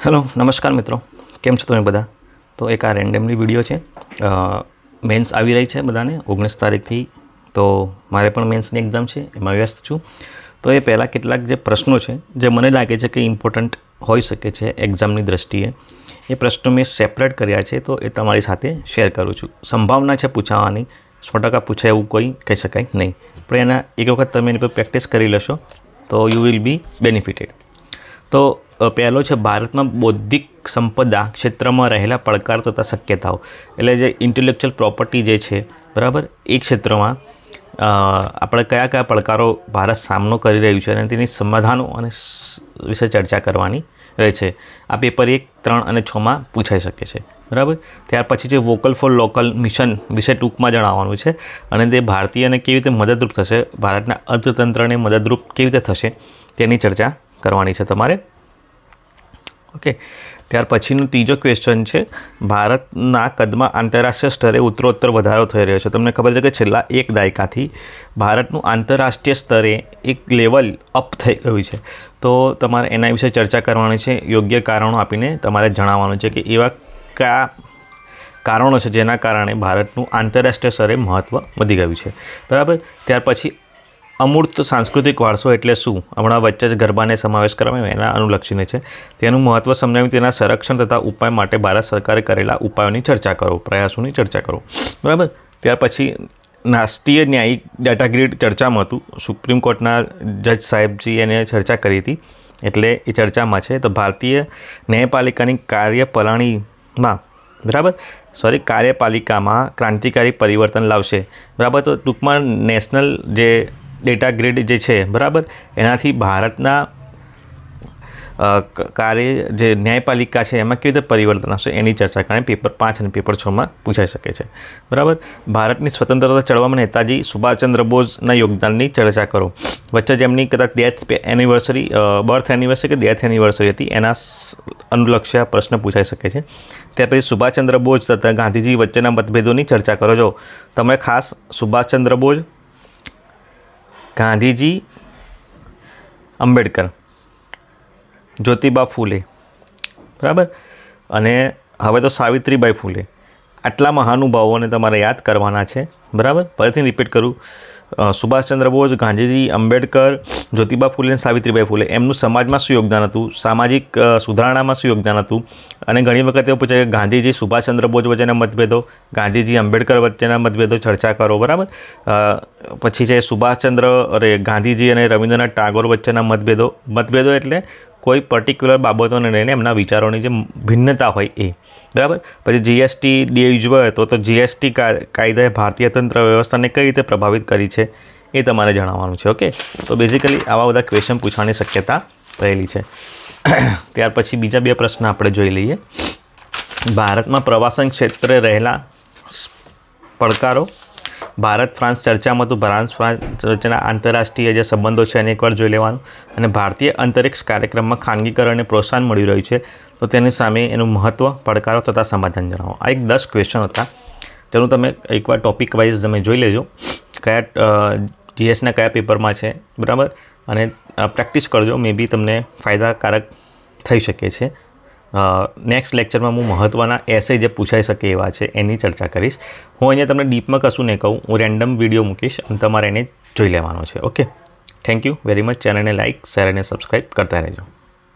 Hello નમસ્કાર મિત્રો, કેમ છો તમે બધા? તો એક આ રેન્ડમલી વિડીયો છે. મેન્સ આવી રહી છે બધાને 19 તારીખથી. તો મારે પણ મેન્સની એક્ઝામ છે, એમાં વ્યસ્ત છું. તો એ પહેલાં કેટલાક જે પ્રશ્નો છે જે મને લાગે છે કે ઇમ્પોર્ટન્ટ હોઈ શકે છે એક્ઝામની દ્રષ્ટિએ, એ પ્રશ્નો મેં સેપરેટ કર્યા છે, તો એ તમારી સાથે શેર કરું છું. સંભાવના છે પૂછાવાની, 100% પૂછાય એવું કોઈ કહી શકાય નહીં, પણ એના એક વખત તમે એની પર પ્રેક્ટિસ કરી લેશો તો યુ વિલ બી બેનિફિટેડ. તો પહેલો છે ભારતમાં બૌદ્ધિક સંપદા ક્ષેત્રમાં રહેલા પડકારો તથા શક્યતાઓ. એટલે જે ઇન્ટેલેક્ચ્યુઅલ પ્રોપર્ટી જે છે, બરાબર, એ ક્ષેત્રમાં આપણે કયા કયા પડકારો ભારત સામનો કરી રહ્યું છે અને તેની સમાધાનો અને વિશે ચર્ચા કરવાની રહે છે. આ પેપર 1, 3 અને 6માં પૂછાઈ શકે છે, બરાબર. ત્યાર પછી છે વોકલ ફોર લોકલ મિશન વિશે ટૂંકમાં જણાવવાનું છે, અને તે ભારતીયને કેવી રીતે મદદરૂપ થશે, ભારતના અર્થતંત્રને મદદરૂપ કેવી રીતે થશે તેની ચર્ચા કરવાની છે તમારે. ઓકે. ત્યાર પછીનો ત્રીજો ક્વેશ્ચન છે, ભારતના કદમાં આંતરરાષ્ટ્રીય સ્તરે ઉત્તરોત્તર વધારો થઈ રહ્યો છે. તમને ખબર છે કે છેલ્લા એક દાયકાથી ભારતનું આંતરરાષ્ટ્રીય સ્તરે એક લેવલ અપ થઈ ગયું છે. તો તમારે એના વિશે ચર્ચા કરવાની છે, યોગ્ય કારણો આપીને તમારે જણાવવાનું છે કે એવા કયા કારણો છે જેના કારણે ભારતનું આંતરરાષ્ટ્રીય સ્તરે મહત્ત્વ વધી ગયું છે, બરાબર. ત્યાર પછી અમૂર્ત સાંસ્કૃતિક વારસો એટલે શું? હમણાં વચ્ચે જ ગરબાને સમાવેશ કરવામાં એના અનુલક્ષીને છે. તેનું મહત્ત્વ સમજાવી તેના સંરક્ષણ તથા ઉપાય માટે ભારત સરકારે કરેલા ઉપાયોની ચર્ચા કરો, પ્રયાસોની ચર્ચા કરો, બરાબર. ત્યાર પછી રાષ્ટ્રીય ન્યાયિક ડેટા ગ્રીડ ચર્ચામાં હતું. સુપ્રીમ કોર્ટના જજ સાહેબજી એને ચર્ચા કરી હતી, એટલે એ ચર્ચામાં છે. તો ભારતીય ન્યાયપાલિકાની કાર્યપાલિકામાં ક્રાંતિકારી પરિવર્તન લાવશે, બરાબર. તો ટૂંકમાં નેશનલ જે ડેટા ગ્રીડ જે છે, બરાબર, એનાથી ભારતના જે ન્યાયપાલિકા છે એમાં કેવી રીતે પરિવર્તન આવશે એની ચર્ચા કરીને પેપર 5 અને પેપર 6માં પૂછાઈ શકે છે, બરાબર. ભારતની સ્વતંત્રતા ચળવળમાં નેતાજી સુભાષચંદ્ર બોઝના યોગદાનની ચર્ચા કરો. વચ્ચે જેમની કદાચ બર્થ એનિવર્સરી કે ડેથ એનિવર્સરી હતી, એના અનુલક્ષ્ય પ્રશ્ન પૂછાઈ શકે છે. ત્યાર પછી સુભાષચંદ્ર બોઝ તથા ગાંધીજી વચ્ચેના મતભેદોની ચર્ચા કરો. જો તમે ખાસ સુભાષચંદ્ર બોઝ, ગાંધીજી, આંબેડકર, જ્યોતિબા ફૂલે, બરાબર, અને હવે તો સાવિત્રીબાઈ ફૂલે, આટલા મહાનુભાવોને તમારે યાદ કરવાના છે, બરાબર. ફરીથી રિપીટ કરું, સુભાષચંદ્ર બોઝ, ગાંધીજી, આંબેડકર, જ્યોતિબા ફૂલે અને સાવિત્રીબાઈ ફૂલે, એમનું સમાજમાં શું યોગદાન હતું, સામાજિક સુધારણામાં શું યોગદાન હતું. અને ઘણી વખત એવું પૂછે કે ગાંધીજી સુભાષચંદ્ર બોઝ વચ્ચેના મતભેદો, ગાંધીજી આંબેડકર વચ્ચેના મતભેદો ચર્ચા કરો, બરાબર. પછી છે ગાંધીજી અને રવિન્દ્રનાથ ટાગોર વચ્ચેના મતભેદો એટલે કોઈ પર્ટિક્યુલર બાબતોને લઈને એમના વિચારોની જે ભિન્નતા હોય એ, બરાબર. પછી જીએસટી ડે ઉજવાયો તો જીએસટી કાયદાએ ભારતીય તંત્ર વ્યવસ્થાને કઈ રીતે પ્રભાવિત કરી છે એ તમારે જણાવવાનું છે. ઓકે. તો બેઝિકલી આવા બધા ક્વેશ્ચન પૂછવાની શક્યતા રહેલી છે. ત્યાર પછી બીજા 2 પ્રશ્ન આપણે જોઈ લઈએ. ભારતમાં પ્રવાસન ક્ષેત્રે રહેલા પડકારો. ભારત ફ્રાન્સ ચર્ચામાં હતું, ભારત ફ્રાન્સ વચ્ચેના આંતરરાષ્ટ્રીય જે સંબંધો છે એને એકવાર જોઈ લેવાનું. અને ભારતીય અંતરિક્ષ કાર્યક્રમમાં ખાનગીકરણને પ્રોત્સાહન મળી રહ્યું છે, તો તેની સામે એનું મહત્ત્વ, પડકારો તથા સમાધાન જણાવો. આ એક 10 ક્વેશ્ચન હતા, તેનું તમે એકવાર ટોપિક વાઇઝ તમે જોઈ લેજો, કયા જીએસના કયા પેપરમાં છે, બરાબર. અને પ્રેક્ટિસ કરજો, મે બી તમને ફાયદાકારક થઈ શકે છે. નેક્સ્ટ લેક્ચરમાં હું મહત્ત્વના એસે જે પૂછાઈ શકે એવા છે એની ચર્ચા કરીશ. હું અહીંયા તમને ડીપમાં કશું નહીં કહું, હું રેન્ડમ વિડીયો મૂકીશ અને તમારે એને જોઈ લેવાનો છે. Okay. Thank you very much. ચેનલને લાઇક, શેર અને સબસ્ક્રાઈબ કરતા રહેજો.